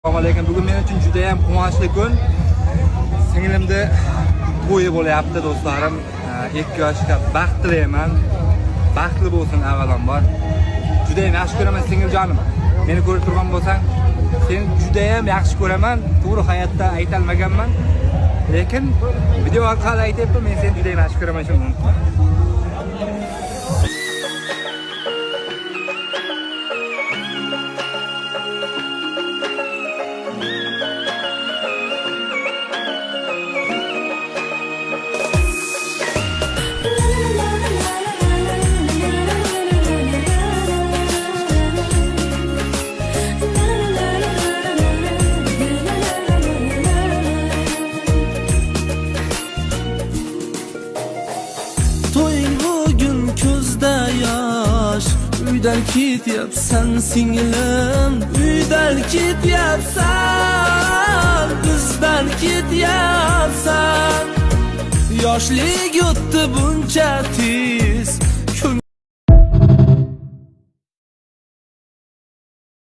Assalomu alaykum. Bugun men uchun juda ham quvonchli kun. Singlimda to'yi bo'lyapti do'stlarim. 2 yoshga baxt tilayman. Baxtli bo'lsin avvalambor. Juda ham yaxshi ko'raman singiljonim. Meni ko'rib turgan bo'lsang, seni juda ham yaxshi ko'raman. To'g'ri hayotda ayta olmaganman. Lekin video orqali aytayapman, men seni juda ham yaxshi ko'raman shuni unutma. To'ying bugün ko'zda yosh, uydan ketyapsan singlim, uydan ketyapsan, bizdan ketyapsan. Yoshlik o'tdi buncha tez,